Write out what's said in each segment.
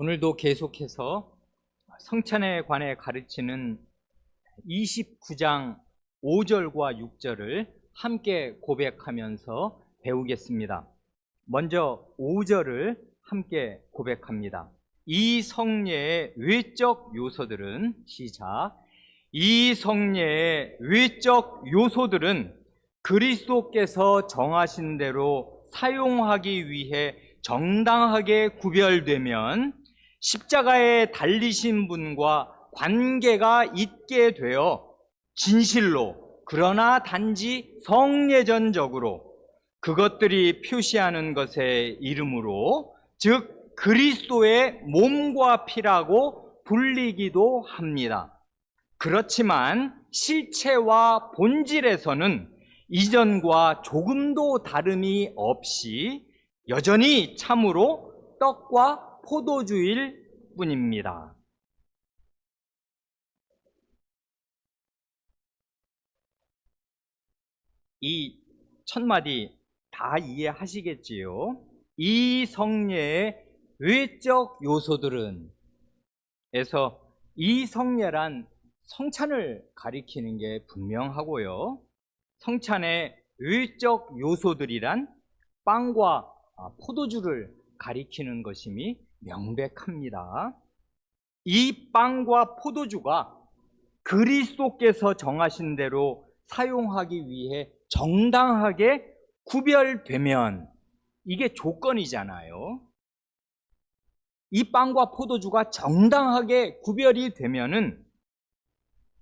오늘도 계속해서 성찬에 관해 가르치는 29장 5절과 6절을 함께 고백하면서 배우겠습니다. 먼저 5절을 함께 고백합니다. 이 성례의 외적 요소들은 시작. 이 성례의 외적 요소들은 그리스도께서 정하신 대로 사용하기 위해 정당하게 구별되면 십자가에 달리신 분과 관계가 있게 되어 진실로, 그러나 단지 성례전적으로 그것들이 표시하는 것의 이름으로, 즉 그리스도의 몸과 피라고 불리기도 합니다. 그렇지만 실체와 본질에서는 이전과 조금도 다름이 없이 여전히 참으로 떡과 포도주일 뿐입니다. 이 첫 마디 다 이해하시겠지요? 이 성례의 외적 요소들은 에서 이 성례란 성찬을 가리키는 게 분명하고요. 성찬의 외적 요소들이란 빵과 포도주를 가리키는 것임이 명백합니다. 이 빵과 포도주가 그리스도께서 정하신 대로 사용하기 위해 정당하게 구별되면, 이게 조건이잖아요. 이 빵과 포도주가 정당하게 구별이 되면은,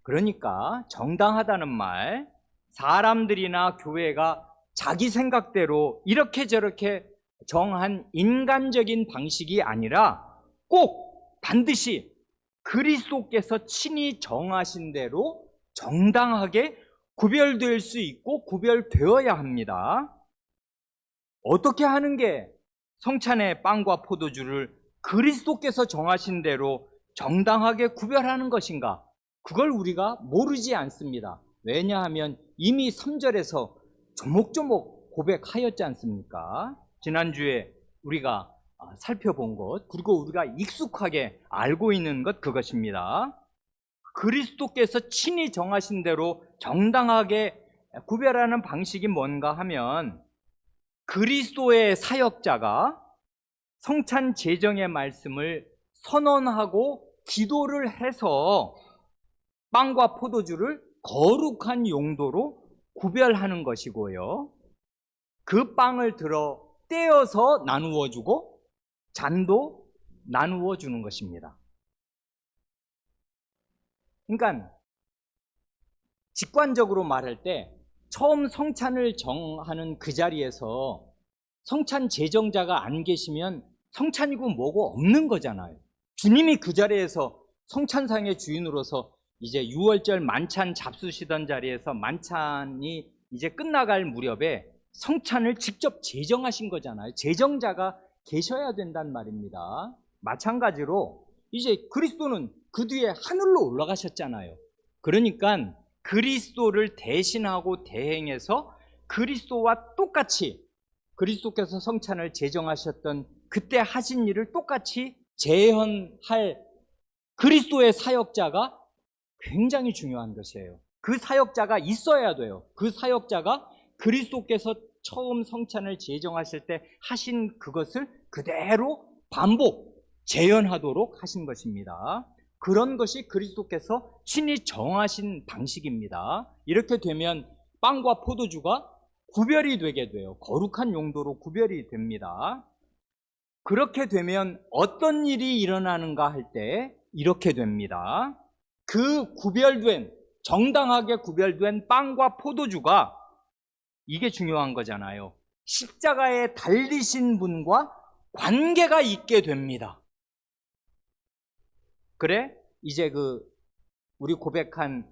그러니까 정당하다는 말, 사람들이나 교회가 자기 생각대로 이렇게 저렇게 정한 인간적인 방식이 아니라 꼭 반드시 그리스도께서 친히 정하신 대로 정당하게 구별될 수 있고 구별되어야 합니다. 어떻게 하는 게 성찬의 빵과 포도주를 그리스도께서 정하신 대로 정당하게 구별하는 것인가? 그걸 우리가 모르지 않습니다. 왜냐하면 이미 3절에서 조목조목 고백하였지 않습니까? 지난주에 우리가 살펴본 것, 그리고 우리가 익숙하게 알고 있는 것, 그것입니다. 그리스도께서 친히 정하신 대로 정당하게 구별하는 방식이 뭔가 하면, 그리스도의 사역자가 성찬 제정의 말씀을 선언하고 기도를 해서 빵과 포도주를 거룩한 용도로 구별하는 것이고요, 그 빵을 들어 떼어서 나누어 주고 잔도 나누어 주는 것입니다. 그러니까 직관적으로 말할 때 처음 성찬을 정하는 그 자리에서 성찬 제정자가 안 계시면 성찬이고 뭐고 없는 거잖아요. 주님이 그 자리에서 성찬상의 주인으로서 이제 6월절 만찬 잡수시던 자리에서 만찬이 이제 끝나갈 무렵에 성찬을 직접 제정하신 거잖아요. 제정자가 계셔야 된단 말입니다. 마찬가지로 이제 그리스도는 그 뒤에 하늘로 올라가셨잖아요. 그러니까 그리스도를 대신하고 대행해서 그리스도와 똑같이, 그리스도께서 성찬을 제정하셨던 그때 하신 일을 똑같이 재현할 그리스도의 사역자가 굉장히 중요한 것이에요. 그 사역자가 있어야 돼요. 그 사역자가 그리스도께서 처음 성찬을 제정하실 때 하신 그것을 그대로 반복, 재현하도록 하신 것입니다. 그런 것이 그리스도께서 친히 정하신 방식입니다. 이렇게 되면 빵과 포도주가 구별이 되게 돼요. 거룩한 용도로 구별이 됩니다. 그렇게 되면 어떤 일이 일어나는가 할 때 이렇게 됩니다. 그 구별된, 정당하게 구별된 빵과 포도주가, 이게 중요한 거잖아요. 십자가에 달리신 분과 관계가 있게 됩니다. 그래? 이제 우리 고백한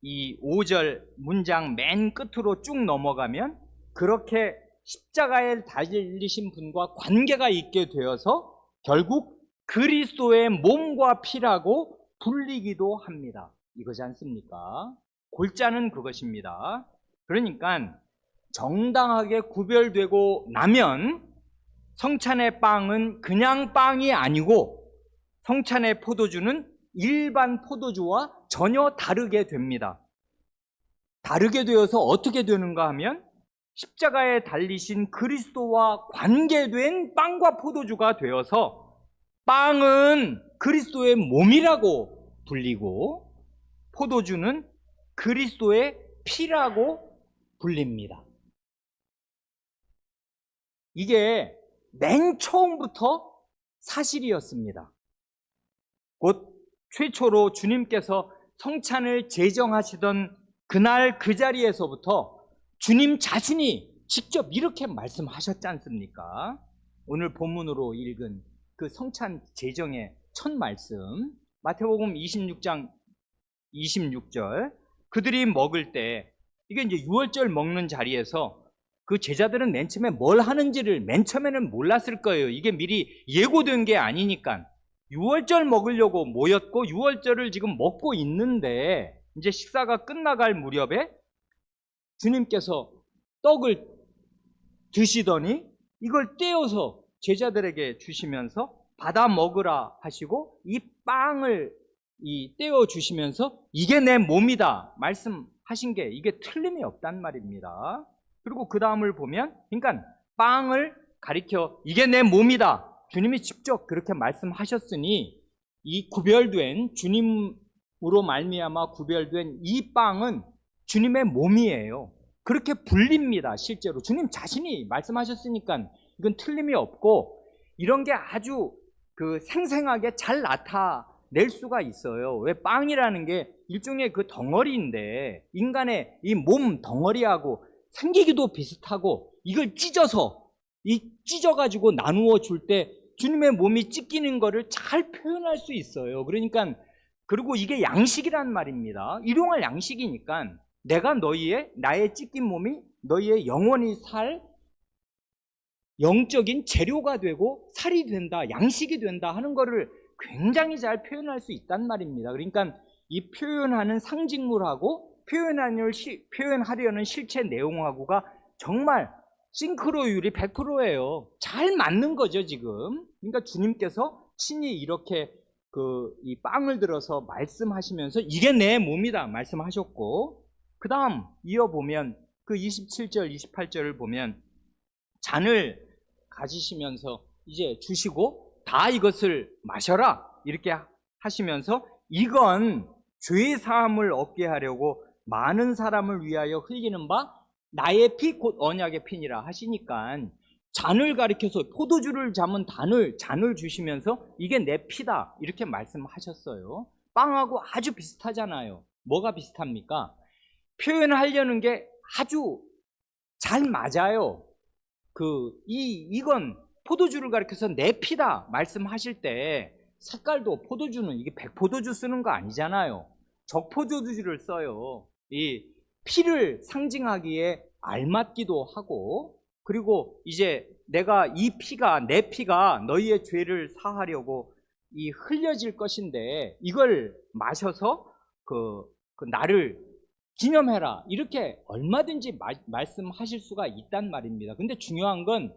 이 5절 문장 맨 끝으로 쭉 넘어가면, 그렇게 십자가에 달리신 분과 관계가 있게 되어서 결국 그리스도의 몸과 피라고 불리기도 합니다. 이거지 않습니까? 골자는 그것입니다. 그러니까 정당하게 구별되고 나면 성찬의 빵은 그냥 빵이 아니고 성찬의 포도주는 일반 포도주와 전혀 다르게 됩니다. 다르게 되어서 어떻게 되는가 하면 십자가에 달리신 그리스도와 관계된 빵과 포도주가 되어서 빵은 그리스도의 몸이라고 불리고 포도주는 그리스도의 피라고 불립니다. 이게 맨 처음부터 사실이었습니다. 곧 최초로 주님께서 성찬을 제정하시던 그날 그 자리에서부터 주님 자신이 직접 이렇게 말씀하셨지 않습니까? 오늘 본문으로 읽은 그 성찬 제정의 첫 말씀, 마태복음 26장 26절. 그들이 먹을 때, 이게 이제 유월절 먹는 자리에서 그 제자들은 맨 처음에 뭘 하는지를 맨 처음에는 몰랐을 거예요. 이게 미리 예고된 게 아니니까. 유월절 먹으려고 모였고 유월절을 지금 먹고 있는데 이제 식사가 끝나갈 무렵에 주님께서 떡을 드시더니 이걸 떼어서 제자들에게 주시면서 받아 먹으라 하시고 이 빵을 떼어 주시면서 이게 내 몸이다 말씀하신 게 이게 틀림이 없단 말입니다. 그리고 그 다음을 보면, 그러니까 빵을 가리켜 이게 내 몸이다. 주님이 직접 그렇게 말씀하셨으니 이 구별된 주님으로 말미암아 구별된 이 빵은 주님의 몸이에요. 그렇게 불립니다. 실제로 주님 자신이 말씀하셨으니까 이건 틀림이 없고 이런 게 아주 그 생생하게 잘 나타낼 수가 있어요. 왜 빵이라는 게 일종의 그 덩어리인데 인간의 이 몸 덩어리하고 생기기도 비슷하고 이걸 찢어가지고 나누어 줄 때 주님의 몸이 찢기는 거를 잘 표현할 수 있어요. 그러니까 그리고 이게 양식이란 말입니다. 일용할 양식이니까 내가 나의 찢긴 몸이 너희의 영원히 살 영적인 재료가 되고 살이 된다, 양식이 된다 하는 거를 굉장히 잘 표현할 수 있단 말입니다. 그러니까 이 표현하는 상징물하고 표현하려는 실체 내용하고가 정말 싱크로율이 100%예요. 잘 맞는 거죠, 지금. 그러니까 주님께서 친히 이렇게 이 빵을 들어서 말씀하시면서 이게 내 몸이다 말씀하셨고, 그 다음 이어보면 그 27절, 28절을 보면 잔을 가지시면서 이제 주시고 다 이것을 마셔라 이렇게 하시면서 이건 죄 사함을 얻게 하려고 많은 사람을 위하여 흘리는 바 나의 피 곧 언약의 피니라 하시니까 잔을 가리켜서 포도주를 담은 잔을 주시면서 이게 내 피다 이렇게 말씀하셨어요. 빵하고 아주 비슷하잖아요. 뭐가 비슷합니까? 표현하려는 게 아주 잘 맞아요. 이건 포도주를 가리켜서 내 피다 말씀하실 때 색깔도 포도주는 이게 백포도주 쓰는 거 아니잖아요. 적포도주를 써요. 이 피를 상징하기에 알맞기도 하고, 그리고 이제 내가 내 피가 너희의 죄를 사하려고 흘려질 것인데 이걸 마셔서 나를 기념해라 이렇게 얼마든지 말씀하실 수가 있단 말입니다. 근데 중요한 건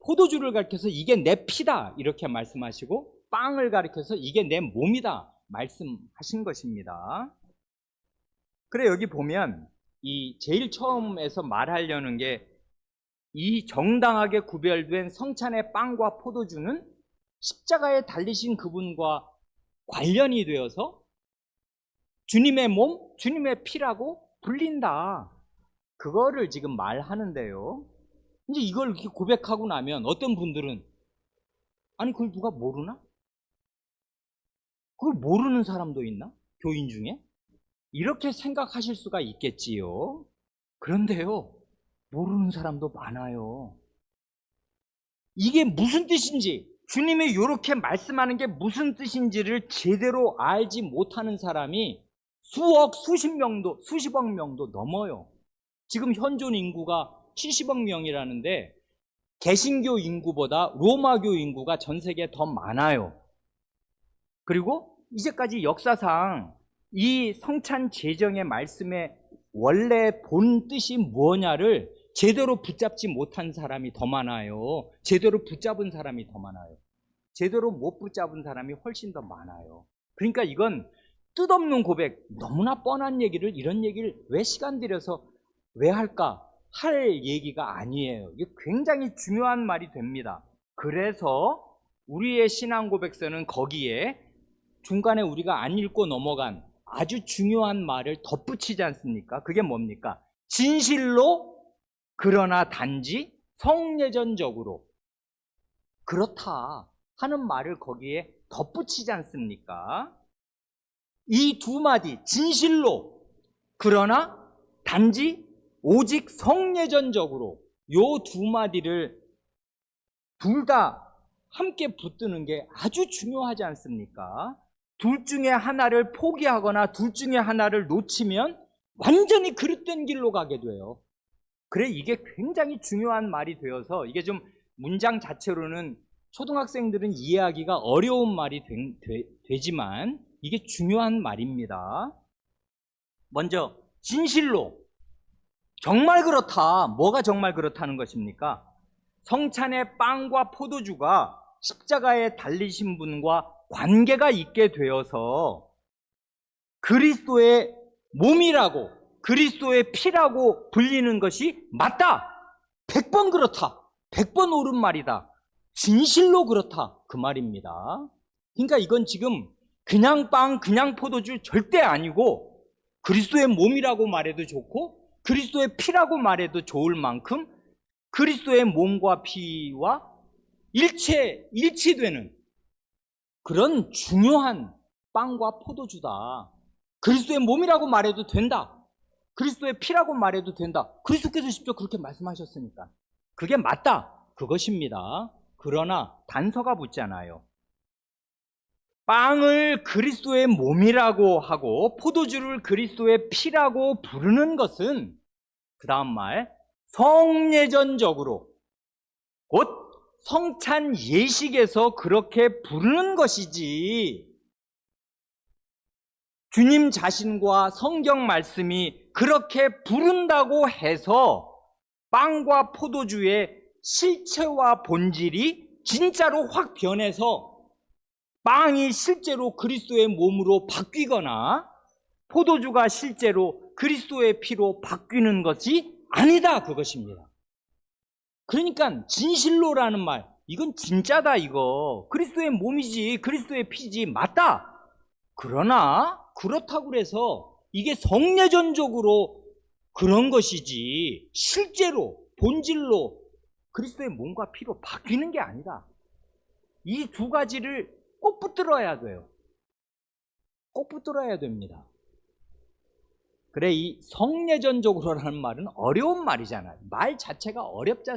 포도주를 가리켜서 이게 내 피다 이렇게 말씀하시고 빵을 가리켜서 이게 내 몸이다 말씀하신 것입니다. 그래 여기 보면 이 제일 처음에서 말하려는 게 이 정당하게 구별된 성찬의 빵과 포도주는 십자가에 달리신 그분과 관련이 되어서 주님의 몸, 주님의 피라고 불린다. 그거를 지금 말하는데요. 이제 이걸 이렇게 고백하고 나면 어떤 분들은 아니 그걸 누가 모르나? 그걸 모르는 사람도 있나? 교인 중에? 이렇게 생각하실 수가 있겠지요. 그런데요, 모르는 사람도 많아요. 이게 무슨 뜻인지, 주님이 이렇게 말씀하는 게 무슨 뜻인지를 제대로 알지 못하는 사람이 수십억 명도 넘어요. 지금 현존 인구가 70억 명이라는데 개신교 인구보다 로마교 인구가 전 세계에 더 많아요. 그리고 이제까지 역사상 이 성찬 제정의 말씀의 원래 본 뜻이 무엇냐를 제대로 붙잡지 못한 사람이 더 많아요. 제대로 붙잡은 사람이 더 많아요. 제대로 못 붙잡은 사람이 훨씬 더 많아요. 그러니까 이건 뜻없는 고백, 너무나 뻔한 얘기를, 이런 얘기를 왜 시간 들여서 왜 할까? 할 얘기가 아니에요. 이게 굉장히 중요한 말이 됩니다. 그래서 우리의 신앙 고백서는 거기에 중간에 우리가 안 읽고 넘어간 아주 중요한 말을 덧붙이지 않습니까? 그게 뭡니까? 진실로 그러나 단지 성예전적으로 그렇다 하는 말을 거기에 덧붙이지 않습니까? 이 두 마디, 진실로 그러나 단지 오직 성예전적으로, 요 두 마디를 둘 다 함께 붙드는 게 아주 중요하지 않습니까? 둘 중에 하나를 포기하거나 둘 중에 하나를 놓치면 완전히 그릇된 길로 가게 돼요. 그래, 이게 굉장히 중요한 말이 되어서 이게 좀 문장 자체로는 초등학생들은 이해하기가 어려운 말이 되지만 이게 중요한 말입니다. 먼저 진실로, 정말 그렇다. 뭐가 정말 그렇다는 것입니까? 성찬의 빵과 포도주가 십자가에 달리신 분과 관계가 있게 되어서 그리스도의 몸이라고, 그리스도의 피라고 불리는 것이 맞다. 100번 그렇다. 100번 옳은 말이다. 진실로 그렇다. 그 말입니다. 그러니까 이건 지금 그냥 빵, 그냥 포도주 절대 아니고 그리스도의 몸이라고 말해도 좋고 그리스도의 피라고 말해도 좋을 만큼 그리스도의 몸과 피와 일치되는 그런 중요한 빵과 포도주다. 그리스도의 몸이라고 말해도 된다. 그리스도의 피라고 말해도 된다. 그리스도께서 직접 그렇게 말씀하셨으니까 그게 맞다. 그것입니다. 그러나 단서가 붙잖아요. 빵을 그리스도의 몸이라고 하고 포도주를 그리스도의 피라고 부르는 것은 그 다음 말 성예전적으로 곧 성찬 예식에서 그렇게 부르는 것이지 주님 자신과 성경 말씀이 그렇게 부른다고 해서 빵과 포도주의 실체와 본질이 진짜로 확 변해서 빵이 실제로 그리스도의 몸으로 바뀌거나 포도주가 실제로 그리스도의 피로 바뀌는 것이 아니다, 그것입니다. 그러니까 진실로라는 말, 이건 진짜다. 이거 그리스도의 몸이지 그리스도의 피지, 맞다. 그러나 그렇다고 해서 이게 성례전적으로 그런 것이지 실제로 본질로 그리스도의 몸과 피로 바뀌는 게 아니다. 이 두 가지를 꼭 붙들어야 돼요. 꼭 붙들어야 됩니다. 그래, 이 성례전적으로라는 말은 어려운 말이잖아요. 말 자체가 어렵지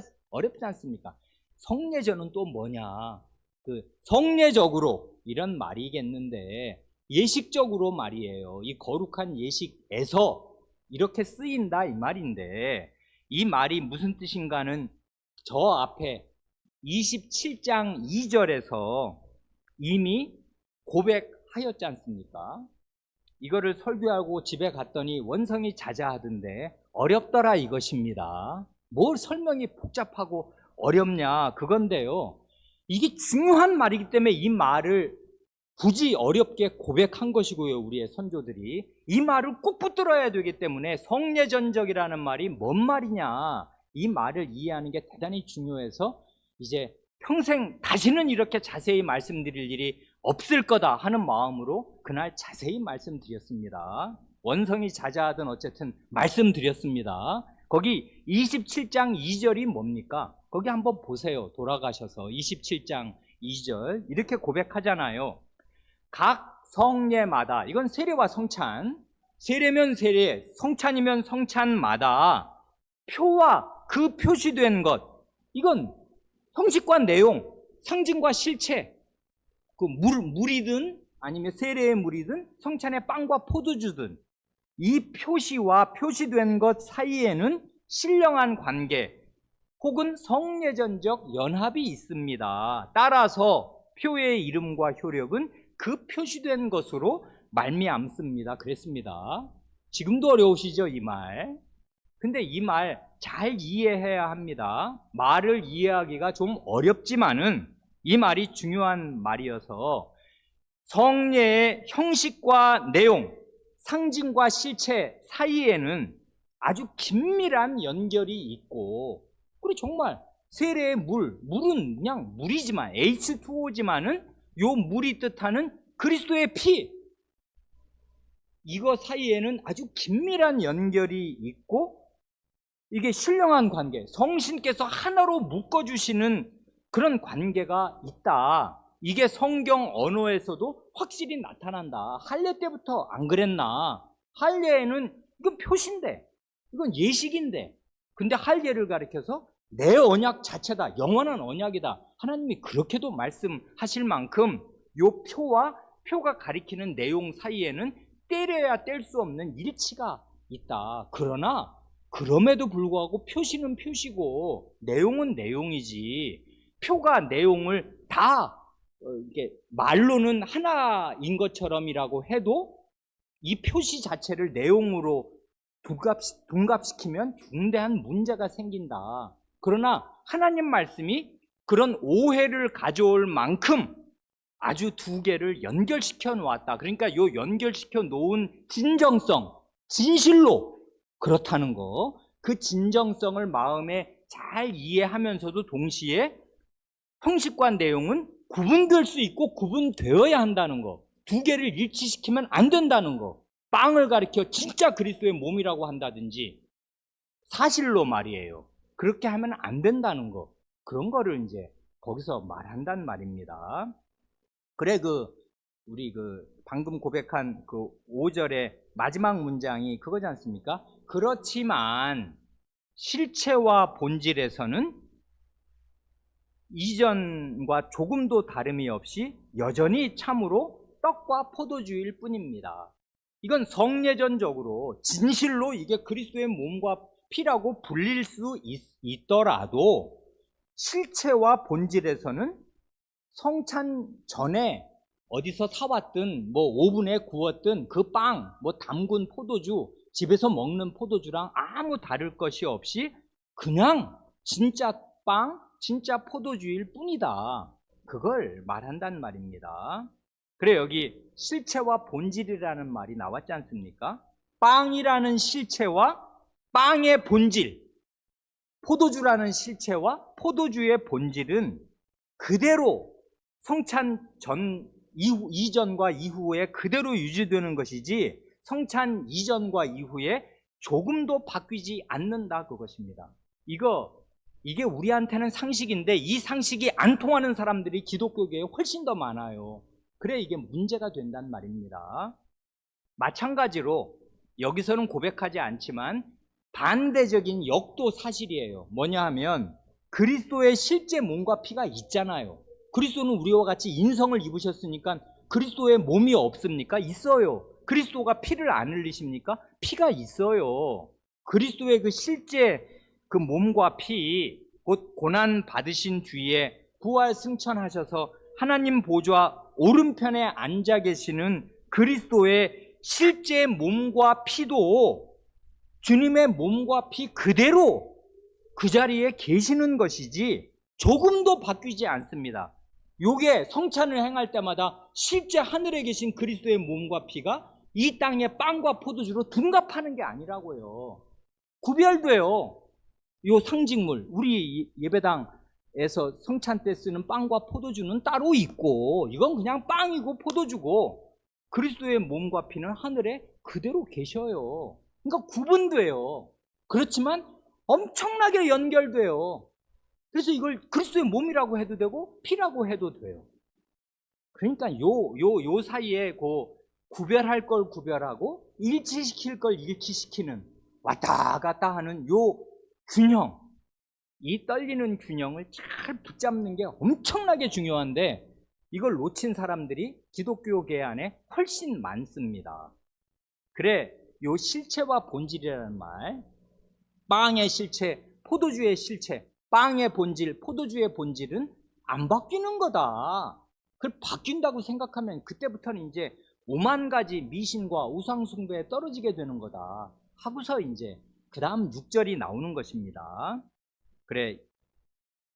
않습니까? 성례전은 또 뭐냐? 그 성례적으로 이런 말이겠는데 예식적으로 말이에요. 이 거룩한 예식에서 이렇게 쓰인다 이 말인데 이 말이 무슨 뜻인가는 저 앞에 27장 2절에서 이미 고백하였지 않습니까? 이거를 설교하고 집에 갔더니 원성이 자자하던데 어렵더라 이것입니다. 뭘 설명이 복잡하고 어렵냐 그건데요. 이게 중요한 말이기 때문에 이 말을 굳이 어렵게 고백한 것이고요. 우리의 선조들이 이 말을 꼭 붙들어야 되기 때문에 성례전적이라는 말이 뭔 말이냐, 이 말을 이해하는 게 대단히 중요해서 이제 평생 다시는 이렇게 자세히 말씀드릴 일이 없을 거다 하는 마음으로 그날 자세히 말씀드렸습니다. 원성이 자자하든 어쨌든 말씀드렸습니다. 거기 27장 2절이 뭡니까? 거기 한번 보세요. 돌아가셔서 27장 2절 이렇게 고백하잖아요. 각 성례마다, 이건 세례와 성찬, 세례면 세례, 성찬이면 성찬마다 표와 그 표시된 것, 이건 형식과 내용, 상징과 실체, 그 물이든 아니면 세례의 물이든 성찬의 빵과 포도주든 이 표시와 표시된 것 사이에는 신령한 관계 혹은 성례전적 연합이 있습니다. 따라서 표의 이름과 효력은 그 표시된 것으로 말미암습니다. 그랬습니다. 지금도 어려우시죠, 이 말? 근데 이 말 잘 이해해야 합니다. 말을 이해하기가 좀 어렵지만은 이 말이 중요한 말이어서 성례의 형식과 내용, 상징과 실체 사이에는 아주 긴밀한 연결이 있고, 그리고 정말 세례의 물은 그냥 물이지만 H2O지만은 요 물이 뜻하는 그리스도의 피, 이거 사이에는 아주 긴밀한 연결이 있고, 이게 신령한 관계, 성신께서 하나로 묶어주시는 그런 관계가 있다. 이게 성경 언어에서도 확실히 나타난다. 할례 때부터 안 그랬나? 할례에는 이건 표시인데, 이건 예식인데, 근데 할례를 가리켜서 내 언약 자체다, 영원한 언약이다. 하나님이 그렇게도 말씀하실 만큼 요 표가 가리키는 내용 사이에는 때려야 뗄 수 없는 일치가 있다. 그러나 그럼에도 불구하고 표시는 표시고 내용은 내용이지, 표가 내용을 다 이게 말로는 하나인 것처럼이라고 해도 이 표시 자체를 내용으로 둔갑시키면 중대한 문제가 생긴다. 그러나 하나님 말씀이 그런 오해를 가져올 만큼 아주 두 개를 연결시켜 놓았다. 그러니까 요 연결시켜 놓은 진정성, 진실로 그렇다는 거, 그 진정성을 마음에 잘 이해하면서도 동시에 형식과 내용은 구분될 수 있고 구분되어야 한다는 거, 두 개를 일치시키면 안 된다는 거, 빵을 가리켜 진짜 그리스도의 몸이라고 한다든지 사실로 말이에요. 그렇게 하면 안 된다는 거, 그런 거를 이제 거기서 말한단 말입니다. 그래, 우리 방금 고백한 5절의 마지막 문장이 그거지 않습니까? 그렇지만 실체와 본질에서는 이전과 조금도 다름이 없이 여전히 참으로 떡과 포도주일 뿐입니다. 이건 성례전적으로 진실로 이게 그리스도의 몸과 피라고 불릴 수 있더라도 실체와 본질에서는 성찬 전에 어디서 사왔든 오븐에 구웠든 그 빵, 담근 포도주, 집에서 먹는 포도주랑 아무 다를 것이 없이 그냥 진짜 빵, 진짜 포도주일 뿐이다. 그걸 말한단 말입니다. 그래, 여기 실체와 본질이라는 말이 나왔지 않습니까? 빵이라는 실체와 빵의 본질, 포도주라는 실체와 포도주의 본질은 그대로 성찬 이전과 이후에 그대로 유지되는 것이지 성찬 이전과 이후에 조금도 바뀌지 않는다, 그것입니다. 이게 우리한테는 상식인데 이 상식이 안 통하는 사람들이 기독교계에 훨씬 더 많아요. 그래, 이게 문제가 된단 말입니다. 마찬가지로 여기서는 고백하지 않지만 반대적인 역도 사실이에요. 뭐냐 하면 그리스도의 실제 몸과 피가 있잖아요. 그리스도는 우리와 같이 인성을 입으셨으니까 그리스도의 몸이 없습니까? 있어요. 그리스도가 피를 안 흘리십니까? 피가 있어요. 그리스도의 그 실제 그 몸과 피, 곧 고난 받으신 뒤에 부활 승천하셔서 하나님 보좌 오른편에 앉아 계시는 그리스도의 실제 몸과 피도 주님의 몸과 피 그대로 그 자리에 계시는 것이지 조금도 바뀌지 않습니다. 요게 성찬을 행할 때마다 실제 하늘에 계신 그리스도의 몸과 피가 이 땅의 빵과 포도주로 둔갑하는 게 아니라고요. 구별돼요. 요 상징물, 우리 예배당에서 성찬 때 쓰는 빵과 포도주는 따로 있고 이건 그냥 빵이고 포도주고 그리스도의 몸과 피는 하늘에 그대로 계셔요. 그러니까 구분돼요. 그렇지만 엄청나게 연결돼요. 그래서 이걸 그리스도의 몸이라고 해도 되고 피라고 해도 돼요. 그러니까 요 사이에 구별할 걸 구별하고 일치시킬 걸 일치시키는 왔다 갔다 하는 요 균형, 이 떨리는 균형을 잘 붙잡는 게 엄청나게 중요한데 이걸 놓친 사람들이 기독교계 안에 훨씬 많습니다. 그래, 요 실체와 본질이라는 말, 빵의 실체, 포도주의 실체, 빵의 본질, 포도주의 본질은 안 바뀌는 거다. 그걸 바뀐다고 생각하면 그때부터는 이제 5만 가지 미신과 우상숭배에 떨어지게 되는 거다 하고서 이제 그 다음 6절이 나오는 것입니다. 그래,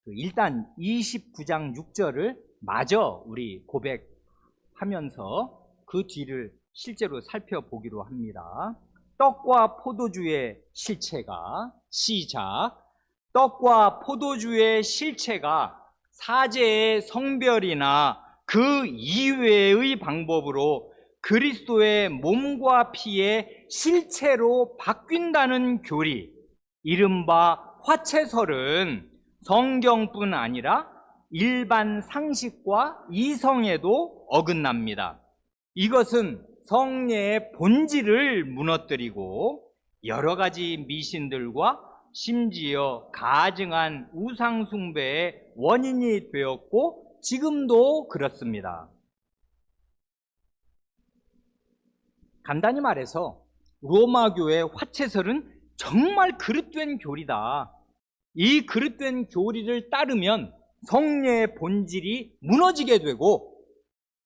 일단 29장 6절을 마저 우리 고백하면서 그 뒤를 실제로 살펴보기로 합니다. 떡과 포도주의 실체가, 시작. 떡과 포도주의 실체가 사제의 성별이나 그 이외의 방법으로 그리스도의 몸과 피의 실체로 바뀐다는 교리, 이른바 화채설은 성경뿐 아니라 일반 상식과 이성에도 어긋납니다. 이것은 성례의 본질을 무너뜨리고 여러 가지 미신들과 심지어 가증한 우상숭배의 원인이 되었고 지금도 그렇습니다. 간단히 말해서 로마교의 화채설은 정말 그릇된 교리다. 이 그릇된 교리를 따르면 성례의 본질이 무너지게 되고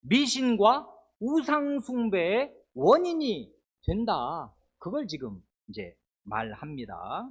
미신과 우상숭배의 원인이 된다. 그걸 지금 이제 말합니다.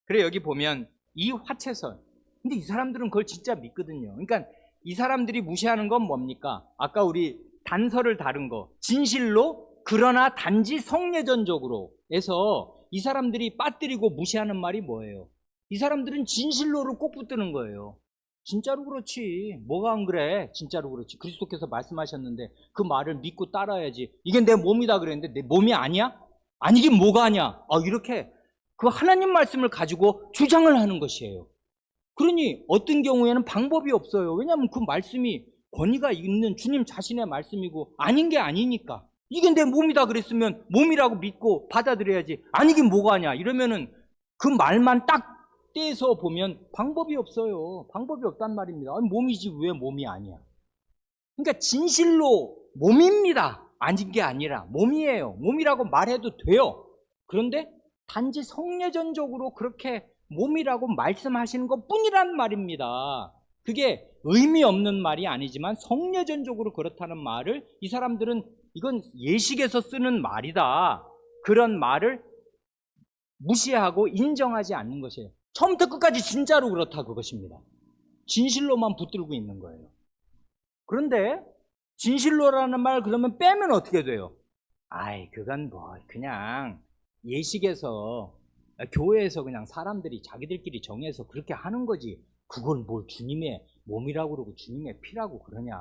그래, 여기 보면 이 화채설, 근데 이 사람들은 그걸 진짜 믿거든요. 그러니까 이 사람들이 무시하는 건 뭡니까? 아까 우리 단서를 다룬 거, 진실로 그러나 단지 성례전적으로 해서 이 사람들이 빠뜨리고 무시하는 말이 뭐예요? 이 사람들은 진실로를 꼭 붙드는 거예요. 진짜로 그렇지. 뭐가 안 그래? 진짜로 그렇지. 그리스도께서 말씀하셨는데 그 말을 믿고 따라야지. 이게 내 몸이다 그랬는데 내 몸이 아니야? 아니긴 뭐가 아니야? 이렇게 그 하나님 말씀을 가지고 주장을 하는 것이에요. 그러니 어떤 경우에는 방법이 없어요. 왜냐하면 그 말씀이 권위가 있는 주님 자신의 말씀이고 아닌 게 아니니까. 이게 내 몸이다 그랬으면 몸이라고 믿고 받아들여야지. 아니긴 뭐가 아니야. 이러면은 그 말만 딱 떼서 보면 방법이 없어요. 방법이 없단 말입니다. 아니, 몸이지 왜 몸이 아니야. 그러니까 진실로 몸입니다. 아닌 게 아니라 몸이에요. 몸이라고 말해도 돼요. 그런데 단지 성례전적으로 그렇게 몸이라고 말씀하시는 것 뿐이란 말입니다. 그게 의미 없는 말이 아니지만 성례전적으로 그렇다는 말을 이 사람들은 이건 예식에서 쓰는 말이다. 그런 말을 무시하고 인정하지 않는 것이에요. 처음부터 끝까지 진짜로 그렇다 그것입니다. 진실로만 붙들고 있는 거예요. 그런데 진실로라는 말 그러면 빼면 어떻게 돼요? 그건 뭐 그냥 예식에서 교회에서 그냥 사람들이 자기들끼리 정해서 그렇게 하는 거지. 그걸 뭘 주님의 몸이라고 그러고 주님의 피라고 그러냐.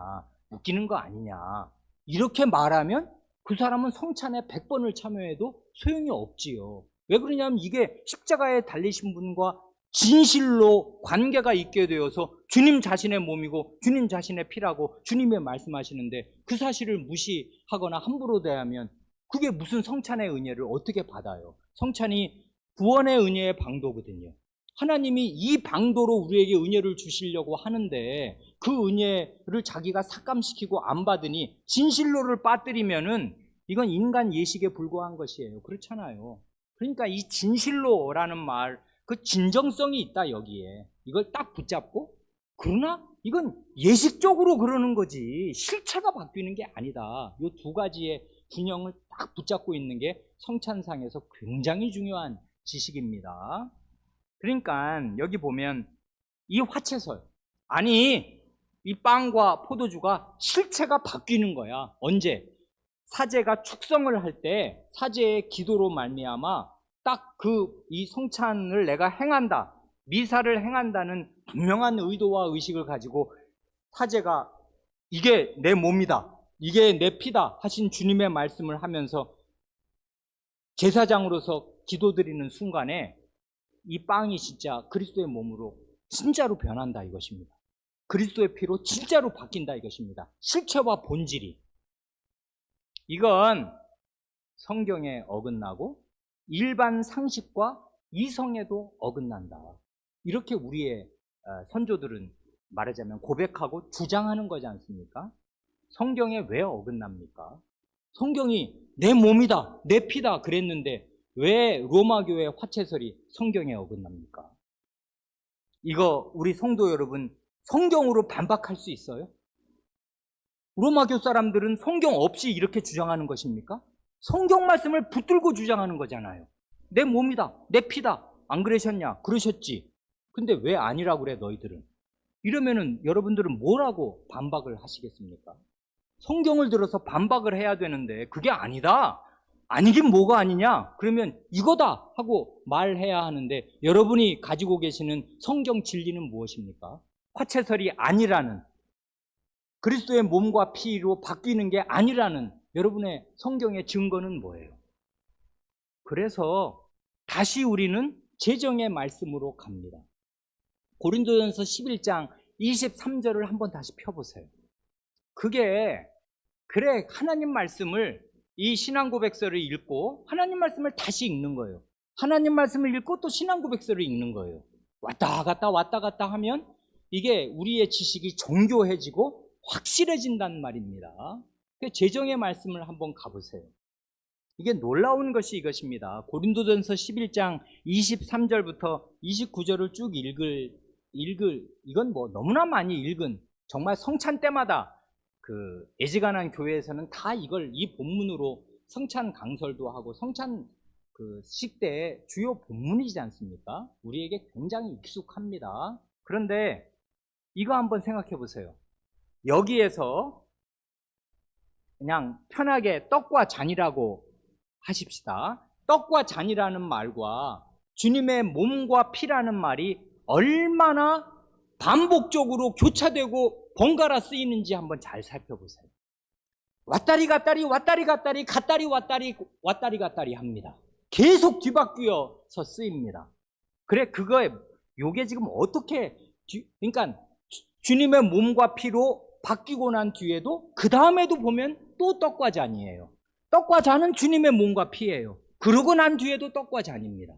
웃기는 거 아니냐. 이렇게 말하면 그 사람은 성찬에 100번을 참여해도 소용이 없지요. 왜 그러냐면 이게 십자가에 달리신 분과 진실로 관계가 있게 되어서 주님 자신의 몸이고 주님 자신의 피라고 주님이 말씀하시는데 그 사실을 무시하거나 함부로 대하면 그게 무슨 성찬의 은혜를 어떻게 받아요? 성찬이 구원의 은혜의 방도거든요. 하나님이 이 방도로 우리에게 은혜를 주시려고 하는데 그 은혜를 자기가 삭감시키고 안 받으니 진실로를 빠뜨리면은 이건 인간 예식에 불과한 것이에요. 그렇잖아요. 그러니까 이 진실로라는 말, 그 진정성이 있다 여기에. 이걸 딱 붙잡고 그러나 이건 예식적으로 그러는 거지 실체가 바뀌는 게 아니다. 이 두 가지의 균형을 딱 붙잡고 있는 게 성찬상에서 굉장히 중요한 지식입니다. 그러니까 여기 보면 이 화채설, 아니 이 빵과 포도주가 실체가 바뀌는 거야. 언제? 사제가 축성을 할 때 사제의 기도로 말미암아 딱 이 성찬을 내가 행한다, 미사를 행한다는 분명한 의도와 의식을 가지고 사제가 이게 내 몸이다, 이게 내 피다 하신 주님의 말씀을 하면서 제사장으로서 기도드리는 순간에 이 빵이 진짜 그리스도의 몸으로 진짜로 변한다 이것입니다. 그리스도의 피로 진짜로 바뀐다 이것입니다. 실체와 본질이. 이건 성경에 어긋나고 일반 상식과 이성에도 어긋난다. 이렇게 우리의 선조들은 말하자면 고백하고 주장하는 거지 않습니까? 성경에 왜 어긋납니까? 성경이 내 몸이다, 내 피다 그랬는데 왜 로마교의 화채설이 성경에 어긋납니까? 이거 우리 성도 여러분 성경으로 반박할 수 있어요? 로마교 사람들은 성경 없이 이렇게 주장하는 것입니까? 성경 말씀을 붙들고 주장하는 거잖아요. 내 몸이다, 내 피다. 안 그러셨냐? 그러셨지. 근데 왜 아니라고 그래 너희들은? 이러면은 여러분들은 뭐라고 반박을 하시겠습니까? 성경을 들어서 반박을 해야 되는데 그게 아니다. 아니긴 뭐가 아니냐? 그러면 이거다 하고 말해야 하는데 여러분이 가지고 계시는 성경 진리는 무엇입니까? 화채설이 아니라는, 그리스도의 몸과 피로 바뀌는 게 아니라는 여러분의 성경의 증거는 뭐예요? 그래서 다시 우리는 재정의 말씀으로 갑니다. 고린도전서 11장 23절을 한번 다시 펴보세요. 그게 그래 하나님 말씀을, 이 신앙고백서를 읽고 하나님 말씀을 다시 읽는 거예요. 하나님 말씀을 읽고 또 신앙고백서를 읽는 거예요. 왔다 갔다 하면 이게 우리의 지식이 정교해지고 확실해진단 말입니다. 재정의 말씀을 한번 가보세요. 이게 놀라운 것이 이것입니다. 고린도전서 11장 23절부터 29절을 쭉 이건 뭐 너무나 많이 읽은, 정말 성찬 때마다 그 애지간한 교회에서는 다 이 본문으로 성찬 강설도 하고 성찬 그 식대의 주요 본문이지 않습니까? 우리에게 굉장히 익숙합니다. 그런데 이거 한번 생각해 보세요. 여기에서 그냥 편하게 떡과 잔이라고 하십시다. 떡과 잔이라는 말과 주님의 몸과 피라는 말이 얼마나 반복적으로 교차되고 번갈아 쓰이는지 한번 잘 살펴보세요. 왔다리 갔다리 갔다리 합니다. 계속 뒤바뀌어서 쓰입니다. 그래, 요게 지금 어떻게, 그러니까 주님의 몸과 피로 바뀌고 난 뒤에도 그 다음에도 보면 또 떡과 잔이에요. 떡과 잔은 주님의 몸과 피예요. 그러고 난 뒤에도 떡과 잔입니다.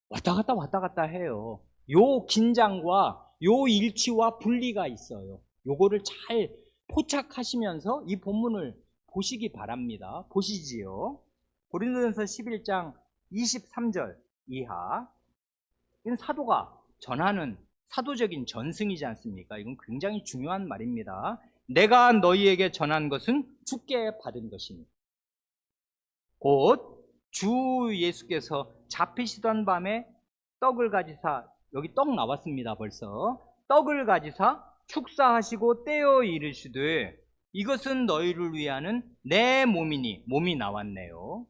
왔다 갔다 해요. 요 긴장과 요 일치와 분리가 있어요. 요거를 잘 포착하시면서 이 본문을 보시기 바랍니다. 보시지요. 고린도전서 11장 23절 이하. 이건 사도가 전하는 사도적인 전승이지 않습니까? 이건 굉장히 중요한 말입니다. 내가 너희에게 전한 것은 주께 받은 것이니 곧 주 예수께서 잡히시던 밤에 떡을 가지사, 여기 떡 나왔습니다. 벌써 떡을 가지사 축사하시고 떼어 이르시되 이것은 너희를 위하는 내 몸이니, 몸이 나왔네요.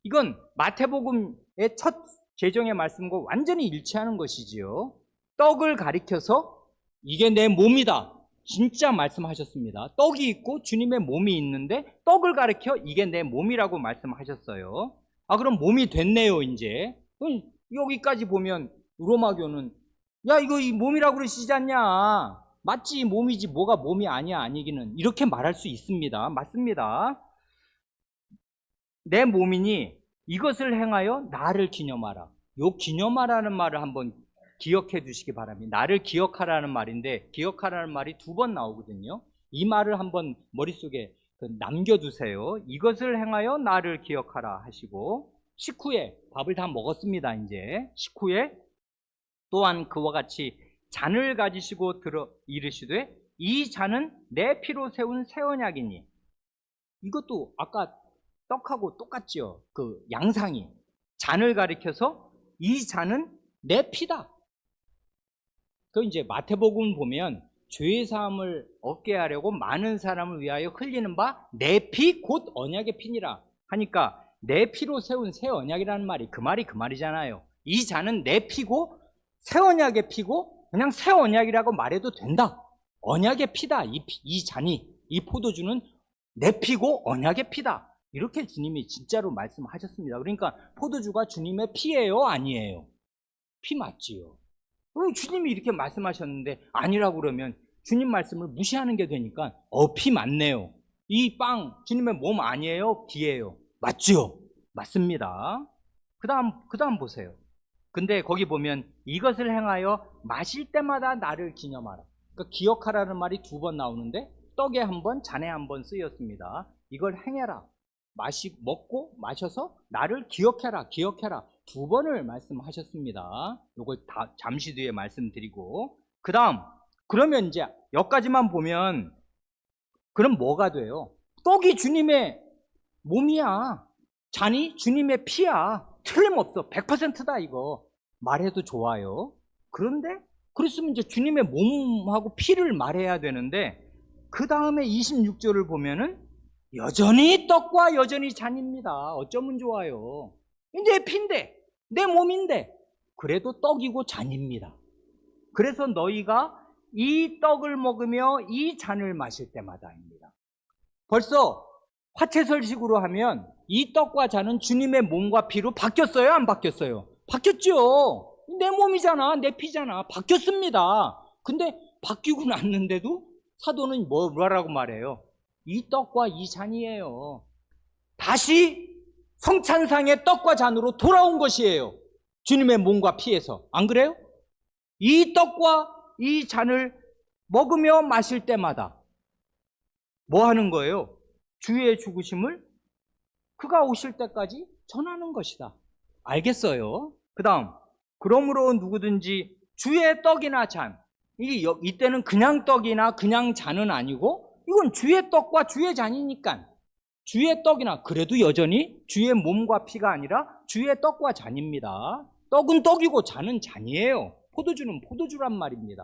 이건 마태복음의 첫 재정의 말씀과 완전히 일치하는 것이지요. 떡을 가리켜서 이게 내 몸이다, 진짜 말씀하셨습니다. 떡이 있고 주님의 몸이 있는데 떡을 가리켜 이게 내 몸이라고 말씀하셨어요. 그럼 몸이 됐네요. 이제 여기까지 보면 로마교는 야, 이거 이 몸이라고 그러시지 않냐, 맞지, 몸이지 뭐가 몸이 아니야, 아니기는, 이렇게 말할 수 있습니다. 맞습니다. 내 몸이니 이것을 행하여 나를 기념하라. 요 기념하라는 말을 한번 기억해 두시기 바랍니다. 나를 기억하라는 말인데, 기억하라는 말이 2번 나오거든요. 이 말을 한번 머릿속에 남겨두세요. 이것을 행하여 나를 기억하라 하시고, 식후에 밥을 다 먹었습니다. 이제 식후에 또한 그와 같이 잔을 가지시고 들어 이르시되 이 잔은 내 피로 세운 새 언약이니. 이것도 아까 떡하고 똑같죠. 그 양상이 잔을 가리켜서 이 잔은 내 피다. 그 이제 마태복음 보면 죄 사함을 얻게 하려고 많은 사람을 위하여 흘리는 바 내 피 곧 언약의 피니라 하니까 내 피로 세운 새 언약이라는 말이 그 말이잖아요. 이 잔은 내 피고 새 언약의 피고 그냥 새 언약이라고 말해도 된다. 언약의 피다. 이 잔이, 이 포도주는 내 피고 언약의 피다. 이렇게 주님이 진짜로 말씀하셨습니다. 그러니까 포도주가 주님의 피예요, 아니에요? 피 맞지요. 주님이 이렇게 말씀하셨는데 아니라고 그러면 주님 말씀을 무시하는 게 되니까 피 맞네요. 이 빵 주님의 몸 아니에요? 피예요. 맞지요? 맞습니다. 그 다음 보세요. 근데 거기 보면 이것을 행하여 마실 때마다 나를 기념하라. 그러니까 기억하라는 말이 2번 나오는데 떡에 1번, 잔에 1번 쓰였습니다. 이걸 행해라. 먹고 마셔서 나를 기억해라. 2번을 말씀하셨습니다. 이걸 다 잠시 뒤에 말씀드리고, 그 다음 그러면 이제 여기까지만 보면 그럼 뭐가 돼요? 떡이 주님의 몸이야, 잔이 주님의 피야. 틀림없어. 100%다 이거. 말해도 좋아요. 그런데 그랬으면 이제 주님의 몸하고 피를 말해야 되는데 그 다음에 26절을 보면은 여전히 떡과 여전히 잔입니다. 어쩌면 좋아요. 내 피인데, 내 몸인데 그래도 떡이고 잔입니다. 그래서 너희가 이 떡을 먹으며 이 잔을 마실 때마다입니다. 벌써 화채설식으로 하면 이 떡과 잔은 주님의 몸과 피로 바뀌었어요? 안 바뀌었어요? 바뀌었죠. 내 몸이잖아, 내 피잖아. 바뀌었습니다. 근데 바뀌고 났는데도 사도는 뭐라고 말해요? 이 떡과 이 잔이에요. 다시 성찬상의 떡과 잔으로 돌아온 것이에요. 주님의 몸과 피에서. 안 그래요? 이 떡과 이 잔을 먹으며 마실 때마다 뭐 하는 거예요? 주의 죽으심을 그가 오실 때까지 전하는 것이다. 알겠어요? 그 다음, 그러므로 누구든지 주의 떡이나 잔, 이때는 그냥 떡이나 그냥 잔은 아니고 이건 주의 떡과 주의 잔이니까 주의 떡이나, 그래도 여전히 주의 몸과 피가 아니라 주의 떡과 잔입니다. 떡은 떡이고 잔은 잔이에요. 포도주는 포도주란 말입니다.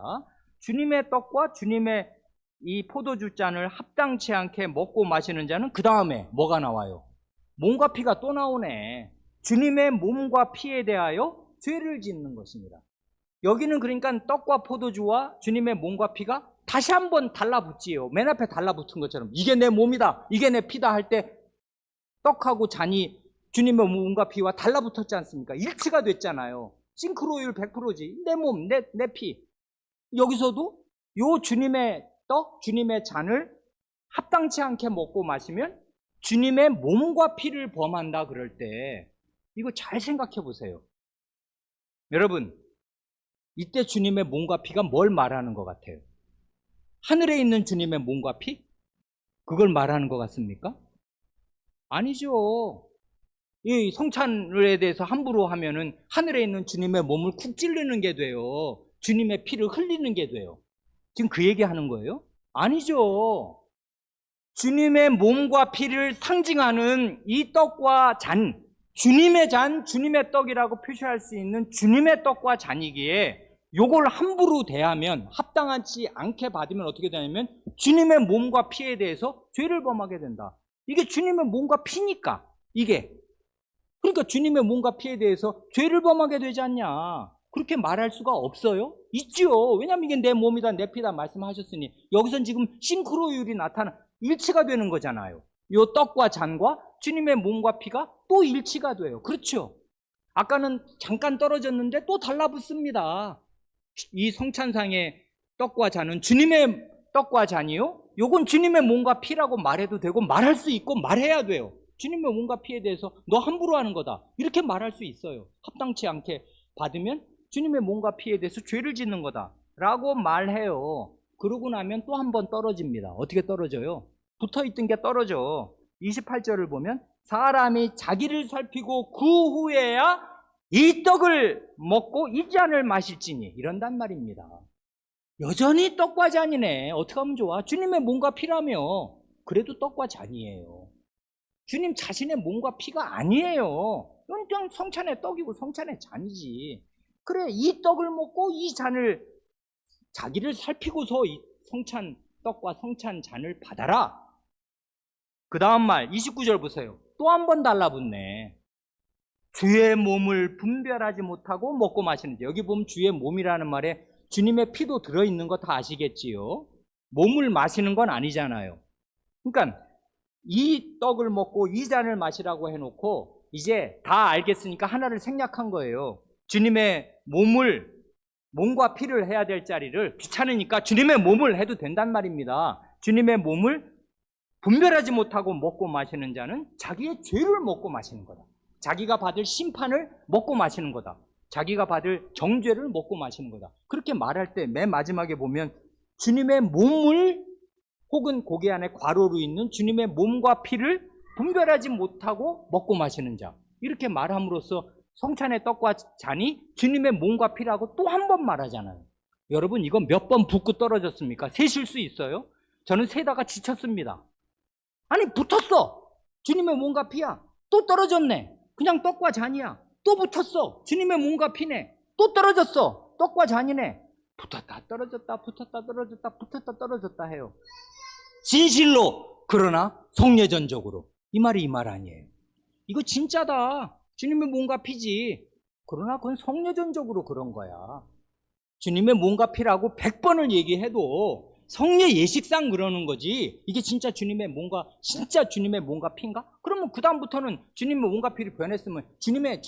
주님의 떡과 주님의 이 포도주 잔을 합당치 않게 먹고 마시는 자는 그 다음에 뭐가 나와요? 몸과 피가 또 나오네. 주님의 몸과 피에 대하여 죄를 짓는 것입니다. 여기는 그러니까 떡과 포도주와 주님의 몸과 피가 다시 한번 달라붙지요. 맨 앞에 달라붙은 것처럼 이게 내 몸이다, 이게 내 피다 할 때 떡하고 잔이 주님의 몸과 피와 달라붙었지 않습니까? 일치가 됐잖아요. 싱크로율 100%지. 내 몸, 내 피. 여기서도 요 주님의 떡, 주님의 잔을 합당치 않게 먹고 마시면 주님의 몸과 피를 범한다 그럴 때 이거 잘 생각해 보세요. 여러분, 이때 주님의 몸과 피가 뭘 말하는 것 같아요? 하늘에 있는 주님의 몸과 피? 그걸 말하는 것 같습니까? 아니죠. 이 성찬에 대해서 함부로 하면은 하늘에 있는 주님의 몸을 쿡 찌르는 게 돼요. 주님의 피를 흘리는 게 돼요. 지금 그 얘기 하는 거예요? 아니죠. 주님의 몸과 피를 상징하는 이 떡과 잔, 주님의 잔, 주님의 떡이라고 표시할 수 있는 주님의 떡과 잔이기에 요걸 함부로 대하면, 합당하지 않게 받으면 어떻게 되냐면 주님의 몸과 피에 대해서 죄를 범하게 된다. 이게 주님의 몸과 피니까 이게. 그러니까 주님의 몸과 피에 대해서 죄를 범하게 되지 않냐. 그렇게 말할 수가 없어요? 있죠. 왜냐하면 이게 내 몸이다, 내 피다 말씀하셨으니 여기선 지금 싱크로율이 일치가 되는 거잖아요. 요 떡과 잔과 주님의 몸과 피가 또 일치가 돼요. 그렇죠? 아까는 잠깐 떨어졌는데 또 달라붙습니다. 이 성찬상의 떡과 잔은 주님의 떡과 잔이요? 요건 주님의 몸과 피라고 말해도 되고 말할 수 있고 말해야 돼요. 주님의 몸과 피에 대해서 너 함부로 하는 거다, 이렇게 말할 수 있어요. 합당치 않게 받으면 주님의 몸과 피에 대해서 죄를 짓는 거다 라고 말해요. 그러고 나면 또 한 번 떨어집니다. 어떻게 떨어져요? 붙어있던 게 떨어져. 28절을 보면 사람이 자기를 살피고 그 후에야 이 떡을 먹고 이 잔을 마실지니, 이런단 말입니다. 여전히 떡과 잔이네. 어떻게 하면 좋아? 주님의 몸과 피라며. 그래도 떡과 잔이에요. 주님 자신의 몸과 피가 아니에요. 이건 그냥 성찬의 떡이고 성찬의 잔이지. 그래, 이 떡을 먹고 이 잔을, 자기를 살피고서 이 성찬 떡과 성찬 잔을 받아라. 그 다음 말 29절 보세요. 또 한 번 달라붙네. 주의 몸을 분별하지 못하고 먹고 마시는지. 여기 보면 주의 몸이라는 말에 주님의 피도 들어있는 거 다 아시겠지요? 몸을 마시는 건 아니잖아요. 그러니까 이 떡을 먹고 이 잔을 마시라고 해놓고 이제 다 알겠으니까 하나를 생략한 거예요. 주님의 몸과 피를 해야 될 자리를 귀찮으니까 주님의 몸을 해도 된단 말입니다. 주님의 몸을 분별하지 못하고 먹고 마시는 자는 자기의 죄를 먹고 마시는 거다. 자기가 받을 심판을 먹고 마시는 거다. 자기가 받을 정죄를 먹고 마시는 거다. 그렇게 말할 때 맨 마지막에 보면 주님의 몸을, 혹은 고개 안에 괄호로 있는 주님의 몸과 피를 분별하지 못하고 먹고 마시는 자, 이렇게 말함으로써 성찬의 떡과 잔이 주님의 몸과 피라고 또 한 번 말하잖아요. 여러분, 이거 몇 번 붙고 떨어졌습니까? 세실 수 있어요? 저는 세다가 지쳤습니다. 아니, 붙었어. 주님의 몸과 피야. 또 떨어졌네. 그냥 떡과 잔이야. 또 붙었어. 주님의 몸과 피네. 또 떨어졌어. 떡과 잔이네. 붙었다 떨어졌다 붙었다 떨어졌다 붙었다 떨어졌다 해요. 진실로, 그러나 성례전적으로. 이 말이 이 말 아니에요. 이거 진짜다. 주님의 몸과 피지. 그러나 그건 성례전적으로 그런 거야. 주님의 몸과 피라고 100번을 얘기해도 성례 예식상 그러는 거지. 이게 진짜 주님의 몸과 피인가? 그러면 그 다음부터는 주님의 몸과 피를 변했으면 주님의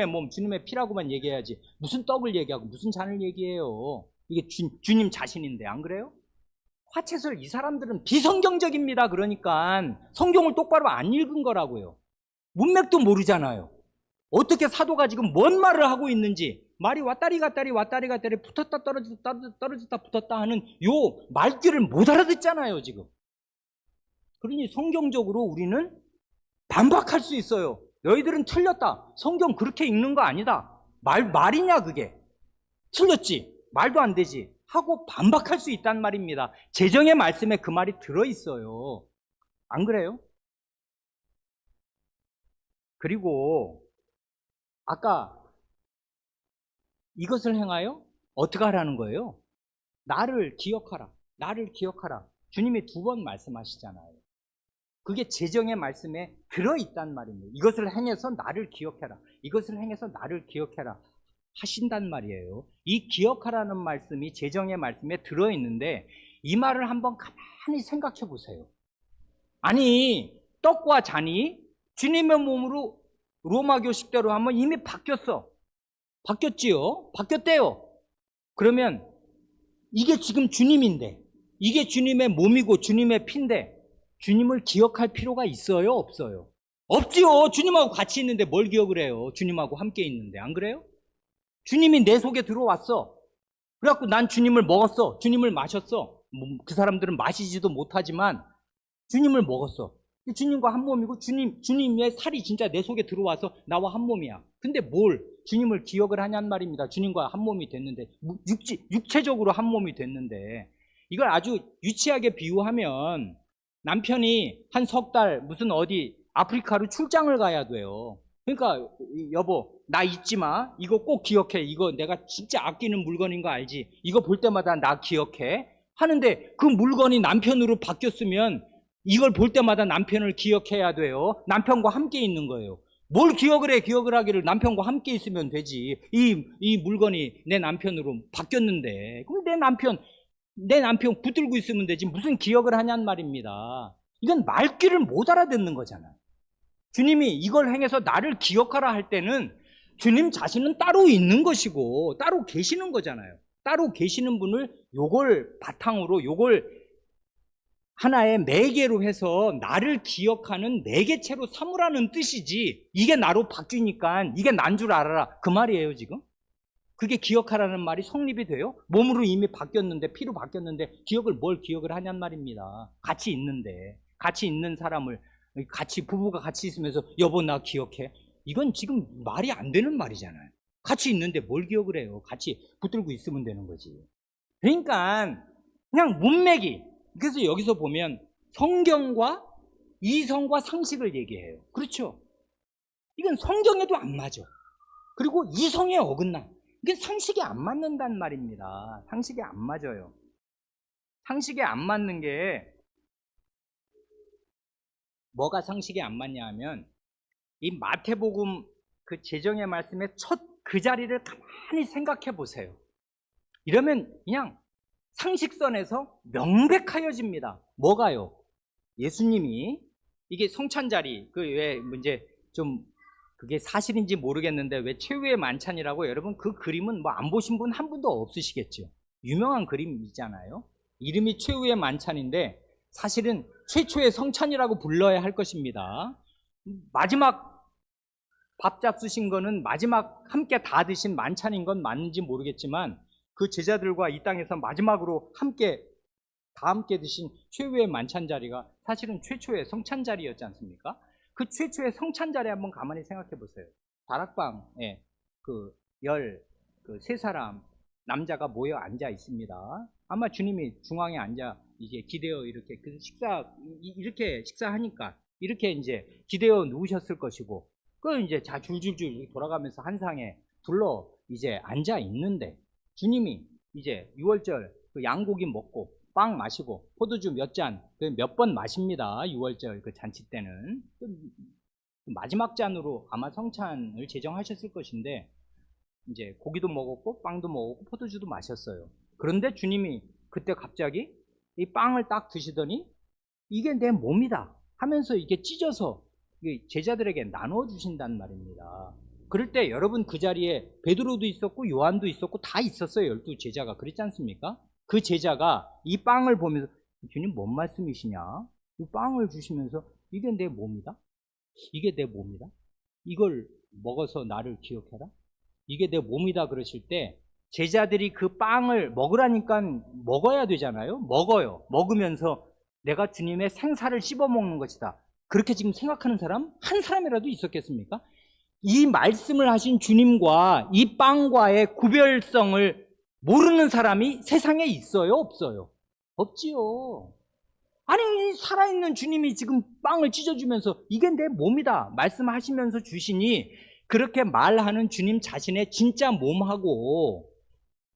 몸, 주님의 피라고만 얘기해야지. 무슨 떡을 얘기하고 무슨 잔을 얘기해요. 이게 주님 자신인데, 안 그래요? 화채설, 이 사람들은 비성경적입니다. 그러니까 성경을 똑바로 안 읽은 거라고요. 문맥도 모르잖아요. 어떻게 사도가 지금 뭔 말을 하고 있는지, 말이 왔다리 갔다리 붙었다 떨어졌다 붙었다 하는 요 말귀를 못 알아듣잖아요 지금. 그러니 성경적으로 우리는 반박할 수 있어요. 너희들은 틀렸다. 성경 그렇게 읽는 거 아니다. 말이냐 그게. 틀렸지. 말도 안 되지. 하고 반박할 수 있단 말입니다. 재정의 말씀에 그 말이 들어있어요. 안 그래요? 그리고 아까 이것을 행하여 어떻게 하라는 거예요? 나를 기억하라. 나를 기억하라. 주님이 2번 말씀하시잖아요. 그게 재정의 말씀에 들어있단 말입니다. 이것을 행해서 나를 기억해라. 이것을 행해서 나를 기억해라. 하신단 말이에요. 이 기억하라는 말씀이 재정의 말씀에 들어있는데 이 말을 한번 가만히 생각해 보세요. 아니, 떡과 잔이 주님의 몸으로 로마교식대로 하면 이미 바뀌었어. 바뀌었지요? 바뀌었대요. 그러면 이게 지금 주님인데, 이게 주님의 몸이고 주님의 피인데 주님을 기억할 필요가 있어요? 없어요? 없지요. 주님하고 같이 있는데 뭘 기억을 해요? 주님하고 함께 있는데. 안 그래요? 주님이 내 속에 들어왔어. 그래갖고 난 주님을 먹었어. 주님을 마셨어. 그 사람들은 마시지도 못하지만 주님을 먹었어. 주님과 한 몸이고 주님의 살이 진짜 내 속에 들어와서 나와 한 몸이야. 근데 뭘 주님을 기억을 하냔 말입니다. 주님과 한 몸이 됐는데, 육체적으로 한 몸이 됐는데, 이걸 아주 유치하게 비유하면 남편이 한 석 달 무슨 어디 아프리카로 출장을 가야 돼요. 그러니까 여보 나 잊지 마. 이거 꼭 기억해. 이거 내가 진짜 아끼는 물건인 거 알지? 이거 볼 때마다 나 기억해. 하는데 그 물건이 남편으로 바뀌었으면 이걸 볼 때마다 남편을 기억해야 돼요. 남편과 함께 있는 거예요. 뭘 기억을 해? 기억을 하기를 남편과 함께 있으면 되지. 이 물건이 내 남편으로 바뀌었는데 그럼 내 남편 붙들고 있으면 되지. 무슨 기억을 하냔 말입니다. 이건 말귀를 못 알아듣는 거잖아요. 주님이 이걸 행해서 나를 기억하라 할 때는 주님 자신은 따로 있는 것이고 따로 계시는 거잖아요. 따로 계시는 분을 요걸 바탕으로 요걸 하나의 매개로 해서 나를 기억하는 매개체로 삼으라는 뜻이지, 이게 나로 바뀌니까 이게 난 줄 알아라 그 말이에요 지금? 그게 기억하라는 말이 성립이 돼요? 몸으로 이미 바뀌었는데, 피로 바뀌었는데 뭘 기억을 하냔 말입니다. 같이 있는데, 같이 있는 사람을 부부가 같이 있으면서 여보 나 기억해? 이건 지금 말이 안 되는 말이잖아요. 같이 있는데 뭘 기억을 해요? 같이 붙들고 있으면 되는 거지. 그러니까 그냥 문맥이, 그래서 여기서 보면 성경과 이성과 상식을 얘기해요. 그렇죠? 이건 성경에도 안 맞아. 그리고 이성에 어긋나. 이게 상식에 안 맞는단 말입니다. 상식에 안 맞아요. 상식에 안 맞는 게 뭐가 상식에 안 맞냐 하면 이 마태복음 그 재정의 말씀의 첫 그 자리를 가만히 생각해 보세요. 이러면 그냥 상식선에서 명백하여집니다. 뭐가요? 예수님이 이게 성찬자리 그 왜 이제 좀 그게 사실인지 모르겠는데 왜 최후의 만찬이라고, 여러분 그 그림은 뭐 안 보신 분 한 분도 없으시겠죠. 유명한 그림이잖아요. 이름이 최후의 만찬인데 사실은 최초의 성찬이라고 불러야 할 것입니다. 마지막 밥 잡수신 거는 마지막 함께 다 드신 만찬인 건 맞는지 모르겠지만 그 제자들과 이 땅에서 마지막으로 다 함께 드신 최후의 만찬 자리가 사실은 최초의 성찬 자리였지 않습니까? 그 최초의 성찬 자리 한번 가만히 생각해 보세요. 다락방에 세 사람 남자가 모여 앉아 있습니다. 아마 주님이 중앙에 앉아 이제 기대어 이렇게 이렇게 식사하니까 이렇게 이제 기대어 누우셨을 것이고, 그 이제 자 줄줄줄 돌아가면서 한 상에 둘러 이제 앉아 있는데 주님이 이제 6월절 그 양고기 먹고 빵 마시고 포도주 몇 잔, 몇 번 마십니다. 6월절 그 잔치 때는 마지막 잔으로 아마 성찬을 제정하셨을 것인데 이제 고기도 먹었고 빵도 먹었고 포도주도 마셨어요. 그런데 주님이 그때 갑자기 이 빵을 딱 드시더니 이게 내 몸이다 하면서 이게 찢어서 제자들에게 나눠 주신단 말입니다. 그럴 때 여러분 그 자리에 베드로도 있었고 요한도 있었고 다 있었어요. 12 제자가. 그렇지 않습니까? 그 제자가 이 빵을 보면서 주님 뭔 말씀이시냐? 이 빵을 주시면서 이게 내 몸이다. 이게 내 몸이다. 이걸 먹어서 나를 기억해라. 이게 내 몸이다 그러실 때 제자들이 그 빵을 먹으라니까 먹어야 되잖아요. 먹어요. 먹으면서 내가 주님의 생사를 씹어 먹는 것이다. 그렇게 지금 생각하는 사람 한 사람이라도 있었겠습니까? 이 말씀을 하신 주님과 이 빵과의 구별성을 모르는 사람이 세상에 있어요? 없어요? 없지요. 아니 살아있는 주님이 지금 빵을 찢어주면서 이게 내 몸이다 말씀하시면서 주시니 그렇게 말하는 주님 자신의 진짜 몸하고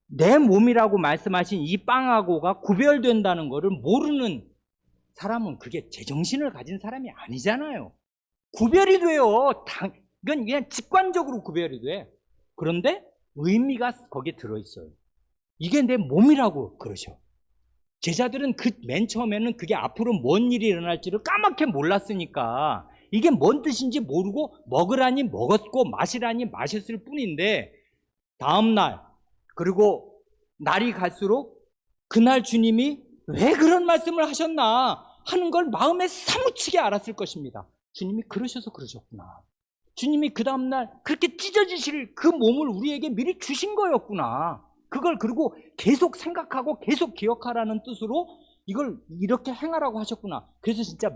내 몸이라고 말씀하신 이 빵하고가 구별된다는 것을 모르는 사람은 그게 제정신을 가진 사람이 아니잖아요. 구별이 돼요. 이건 그냥 직관적으로 구별이 돼. 그런데 의미가 거기에 들어있어요. 이게 내 몸이라고 그러죠. 제자들은 그 맨 처음에는 그게 앞으로 뭔 일이 일어날지를 까맣게 몰랐으니까 이게 뭔 뜻인지 모르고 먹으라니 먹었고 마시라니 마셨을 뿐인데 다음날 그리고 날이 갈수록 그날 주님이 왜 그런 말씀을 하셨나 하는 걸 마음에 사무치게 알았을 것입니다. 주님이 그러셔서 그러셨구나. 주님이 그 다음날 그렇게 찢어지실 그 몸을 우리에게 미리 주신 거였구나. 그걸 그리고 계속 생각하고 계속 기억하라는 뜻으로 이걸 이렇게 행하라고 하셨구나. 그래서 진짜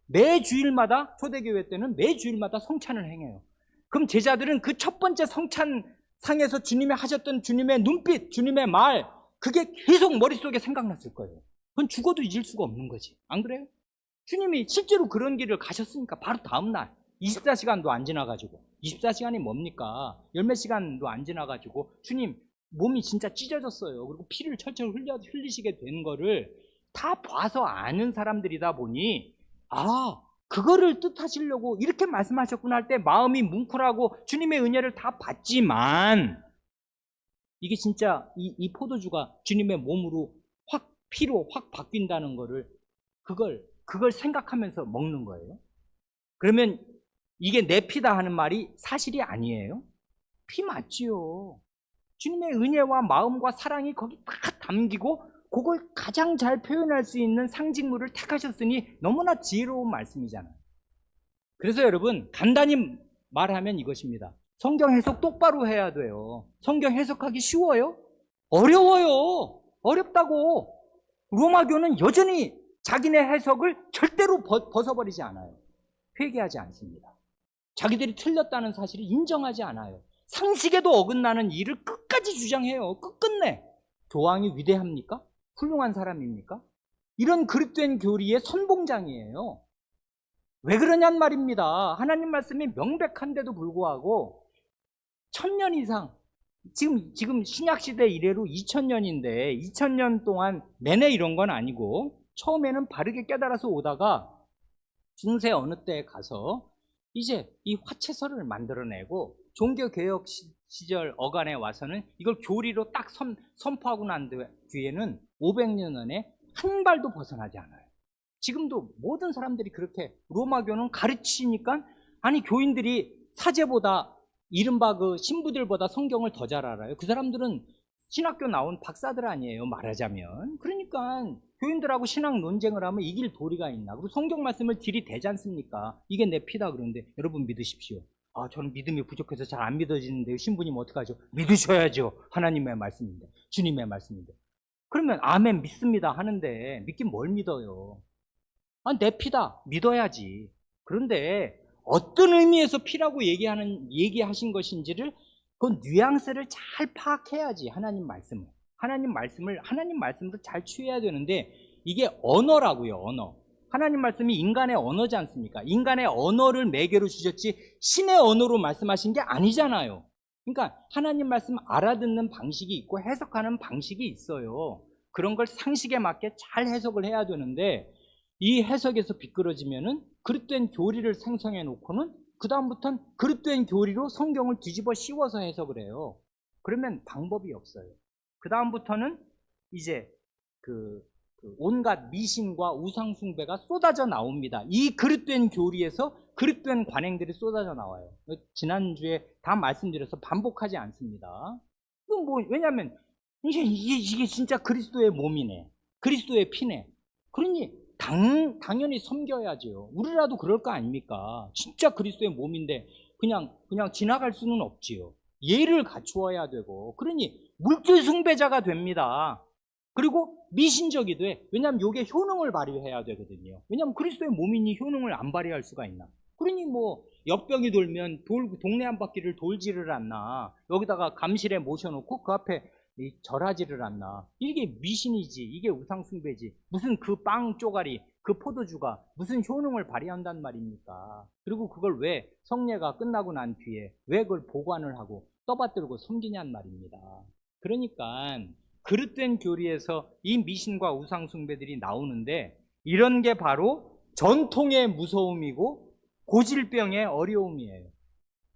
매주일마다 초대교회 때는 매주일마다 성찬을 행해요. 그럼 제자들은 그 첫 번째 성찬상에서 주님이 하셨던 주님의 눈빛, 주님의 말 그게 계속 머릿속에 생각났을 거예요. 그건 죽어도 잊을 수가 없는 거지. 안 그래요? 주님이 실제로 그런 길을 가셨으니까 바로 다음날 24시간도 안 지나가지고 24시간이 뭡니까? 열몇 시간도 안 지나가지고 주님 몸이 진짜 찢어졌어요. 그리고 피를 철철 흘리시게 된 거를 다 봐서 아는 사람들이다 보니 그거를 뜻하시려고 이렇게 말씀하셨구나 할 때 마음이 뭉클하고 주님의 은혜를 다 받지만 이게 진짜 이 포도주가 주님의 몸으로 피로 확 바뀐다는 거를 그걸 생각하면서 먹는 거예요. 그러면 이게 내 피다 하는 말이 사실이 아니에요? 피 맞지요. 주님의 은혜와 마음과 사랑이 거기 다 담기고 그걸 가장 잘 표현할 수 있는 상징물을 택하셨으니 너무나 지혜로운 말씀이잖아요. 그래서 여러분 간단히 말하면 이것입니다. 성경 해석 똑바로 해야 돼요. 성경 해석하기 쉬워요? 어려워요. 어렵다고. 로마교는 여전히 자기네 해석을 절대로 벗어버리지 않아요. 회개하지 않습니다. 자기들이 틀렸다는 사실을 인정하지 않아요. 상식에도 어긋나는 일을 끝까지 주장해요. 끝끝내. 교황이 위대합니까? 훌륭한 사람입니까? 이런 그릇된 교리의 선봉장이에요. 왜 그러냔 말입니다. 하나님 말씀이 명백한데도 불구하고 1000년 이상 지금 신약시대 이래로 2000년인데 2000년 동안 내내 이런 건 아니고 처음에는 바르게 깨달아서 오다가 중세 어느 때에 가서 이제 이 화채설을 만들어내고 종교개혁 시절 어간에 와서는 이걸 교리로 딱 선포하고 난 뒤에는 500년 안에 한 발도 벗어나지 않아요. 지금도 모든 사람들이 그렇게 로마교는 가르치니까 아니 교인들이 사제보다 이른바 그 신부들보다 성경을 더 잘 알아요. 그 사람들은 신학교 나온 박사들 아니에요, 말하자면. 그러니까 교인들하고 신학 논쟁을 하면 이길 도리가 있나. 그리고 성경 말씀을 들이대지 않습니까? 이게 내 피다 그러는데 여러분 믿으십시오. 저는 믿음이 부족해서 잘 안 믿어지는데 신부님 어떡하죠? 믿으셔야죠. 하나님의 말씀인데, 주님의 말씀인데. 그러면 아멘 믿습니다 하는데 믿긴 뭘 믿어요? 내 피다 믿어야지. 그런데 어떤 의미에서 피라고 얘기하신 것인지를 그 뉘앙스를 잘 파악해야지. 하나님 말씀으로 잘 취해야 되는데 이게 언어라고요. 언어. 하나님 말씀이 인간의 언어지 않습니까? 인간의 언어를 매개로 주셨지 신의 언어로 말씀하신 게 아니잖아요. 그러니까 하나님 말씀 알아듣는 방식이 있고 해석하는 방식이 있어요. 그런 걸 상식에 맞게 잘 해석을 해야 되는데 이 해석에서 비끄러지면은 그릇된 교리를 생성해 놓고는 그 다음부터는 그릇된 교리로 성경을 뒤집어 씌워서 해석을 해요. 그러면 방법이 없어요. 그 다음부터는 이제 온갖 미신과 우상숭배가 쏟아져 나옵니다. 이 그릇된 교리에서 그릇된 관행들이 쏟아져 나와요. 지난주에 다 말씀드려서 반복하지 않습니다. 왜냐하면 이게 진짜 그리스도의 몸이네, 그리스도의 피네. 그러니 당연히 섬겨야죠. 우리라도 그럴 거 아닙니까? 진짜 그리스도의 몸인데 그냥 지나갈 수는 없지요. 예를 갖추어야 되고, 그러니 물질 숭배자가 됩니다. 그리고 미신적이 돼. 왜냐하면 이게 효능을 발휘해야 되거든요. 왜냐하면 그리스도의 몸이니 효능을 안 발휘할 수가 있나? 그러니 역병이 돌면 동네 한 바퀴를 돌지를 않나? 여기다가 감실에 모셔놓고 그 앞에 절하지를 않나? 이게 미신이지, 이게 우상숭배지. 무슨 그 빵 쪼가리, 그 포도주가 무슨 효능을 발휘한단 말입니까? 그리고 그걸 왜 성례가 끝나고 난 뒤에 왜 그걸 보관을 하고 떠받들고 섬기냔 말입니다. 그러니까 그릇된 교리에서 이 미신과 우상숭배들이 나오는데, 이런 게 바로 전통의 무서움이고 고질병의 어려움이에요.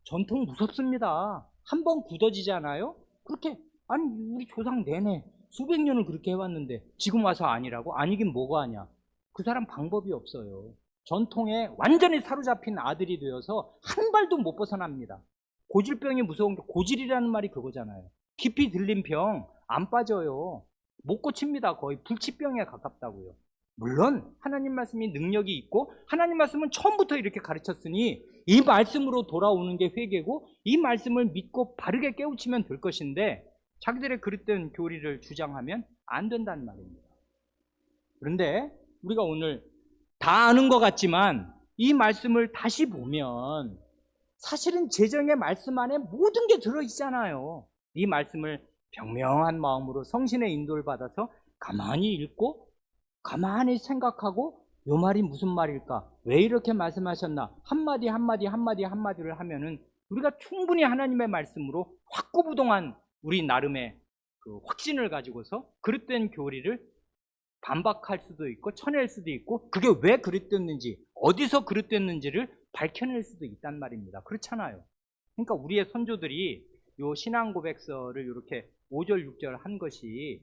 전통 무섭습니다. 한번 굳어지잖아요. 그렇게 우리 조상 내내 수백 년을 그렇게 해왔는데 지금 와서 아니라고? 아니긴 뭐가 하냐? 그 사람 방법이 없어요. 전통에 완전히 사로잡힌 아들이 되어서 한 발도 못 벗어납니다. 고질병이 무서운 게, 고질이라는 말이 그거잖아요. 깊이 들린 병 안 빠져요. 못 고칩니다. 거의 불치병에 가깝다고요. 물론 하나님 말씀이 능력이 있고 하나님 말씀은 처음부터 이렇게 가르쳤으니 이 말씀으로 돌아오는 게 회개고, 이 말씀을 믿고 바르게 깨우치면 될 것인데 자기들의 그릇된 교리를 주장하면 안 된다는 말입니다. 그런데 우리가 오늘 다 아는 것 같지만 이 말씀을 다시 보면 사실은 제정의 말씀 안에 모든 게 들어있잖아요. 이 말씀을 병명한 마음으로 성신의 인도를 받아서 가만히 읽고 가만히 생각하고 이 말이 무슨 말일까? 왜 이렇게 말씀하셨나? 한마디를 하면은 우리가 충분히 하나님의 말씀으로 확고부동한 우리 나름의 그 확신을 가지고서 그릇된 교리를 반박할 수도 있고 쳐낼 수도 있고, 그게 왜 그릇됐는지, 어디서 그릇됐는지를 밝혀낼 수도 있단 말입니다. 그렇잖아요. 그러니까 우리의 선조들이 요 신앙고백서를 이렇게 5절 6절 한 것이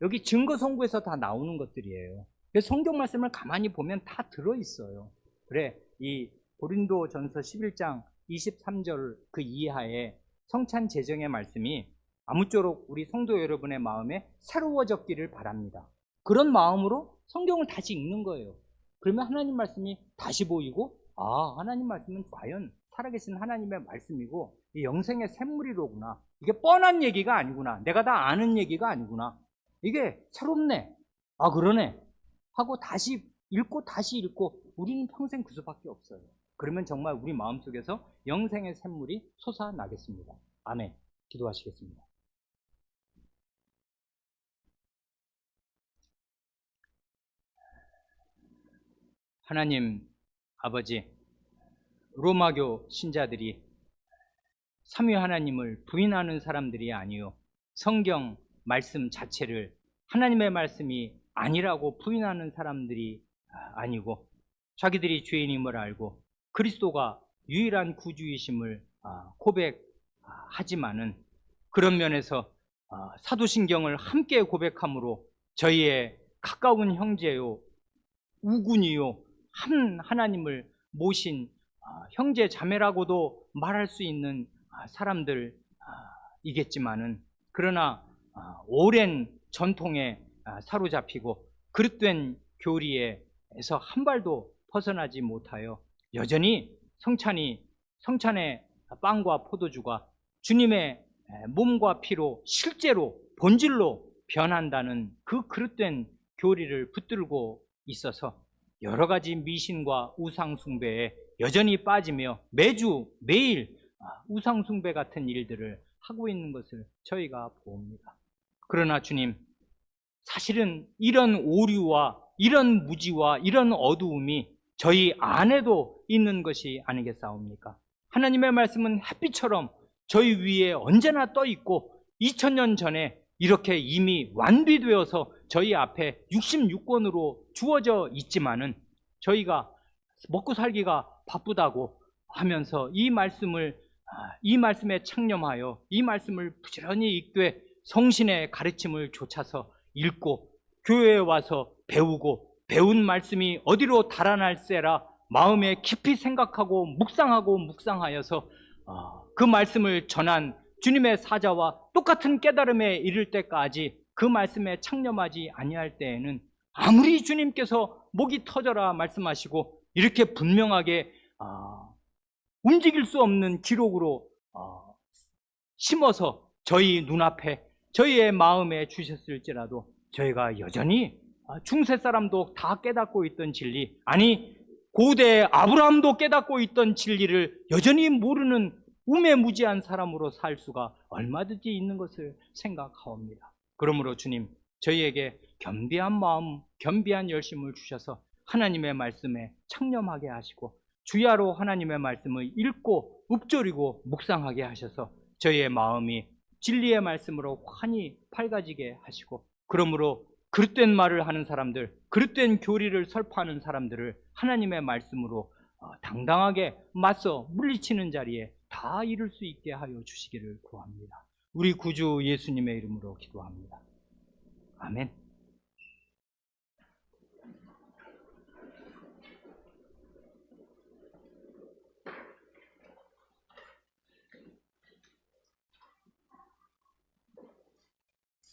여기 증거성구에서 다 나오는 것들이에요. 그래서 성경 말씀을 가만히 보면 다 들어있어요. 그래, 이 고린도전서 11장 23절 그 이하에 성찬 제정의 말씀이 아무쪼록 우리 성도 여러분의 마음에 새로워졌기를 바랍니다. 그런 마음으로 성경을 다시 읽는 거예요. 그러면 하나님 말씀이 다시 보이고, 하나님 말씀은 과연 살아계신 하나님의 말씀이고 이 영생의 샘물이로구나. 이게 뻔한 얘기가 아니구나. 내가 다 아는 얘기가 아니구나. 이게 새롭네. 그러네. 하고 다시 읽고 우리는 평생 그 수밖에 없어요. 그러면 정말 우리 마음속에서 영생의 샘물이 솟아나겠습니다. 아멘. 기도하시겠습니다. 하나님 아버지, 로마교 신자들이 삼위 하나님을 부인하는 사람들이 아니요, 성경 말씀 자체를 하나님의 말씀이 아니라고 부인하는 사람들이 아니고, 자기들이 죄인임을 알고 그리스도가 유일한 구주이심을 고백하지만은, 그런 면에서 사도신경을 함께 고백함으로 저희의 가까운 형제요, 우군이요, 한 하나님을 모신 형제 자매라고도 말할 수 있는 사람들이겠지만은, 그러나 오랜 전통에 사로잡히고 그릇된 교리에서 한 발도 벗어나지 못하여 여전히 성찬의 빵과 포도주가 주님의 몸과 피로 실제로 본질로 변한다는 그 그릇된 교리를 붙들고 있어서 여러 가지 미신과 우상숭배에 여전히 빠지며 매일 우상숭배 같은 일들을 하고 있는 것을 저희가 봅니다. 그러나 주님, 사실은 이런 오류와 이런 무지와 이런 어두움이 저희 안에도 있는 것이 아니겠사옵니까? 하나님의 말씀은 햇빛처럼 저희 위에 언제나 떠 있고 2000년 전에 이렇게 이미 완비되어서 저희 앞에 66권으로 주어져 있지만은 저희가 먹고 살기가 바쁘다고 하면서 이 말씀에 창념하여 이 말씀을 부지런히 읽되 성신의 가르침을 좇아서 읽고 교회에 와서 배우고 배운 말씀이 어디로 달아날세라 마음에 깊이 생각하고 묵상하여서 그 말씀을 전한 주님의 사자와 똑같은 깨달음에 이를 때까지 그 말씀에 창념하지 아니할 때에는 아무리 주님께서 목이 터져라 말씀하시고 이렇게 분명하게 움직일 수 없는 기록으로 심어서 저희 눈앞에 저희의 마음에 주셨을지라도 저희가 여전히 중세 사람도 다 깨닫고 있던 진리, 아니 고대 아브라함도 깨닫고 있던 진리를 여전히 모르는 우매무지한 사람으로 살 수가 얼마든지 있는 것을 생각하옵니다. 그러므로 주님, 저희에게 겸비한 마음, 겸비한 열심을 주셔서 하나님의 말씀에 창념하게 하시고 주야로 하나님의 말씀을 읽고 읊조리고 묵상하게 하셔서 저희의 마음이 진리의 말씀으로 환히 밝아지게 하시고, 그러므로 그릇된 말을 하는 사람들, 그릇된 교리를 설파하는 사람들을 하나님의 말씀으로 당당하게 맞서 물리치는 자리에 다 이룰 수 있게 하여 주시기를 구합니다. 우리 구주 예수님의 이름으로 기도합니다. 아멘.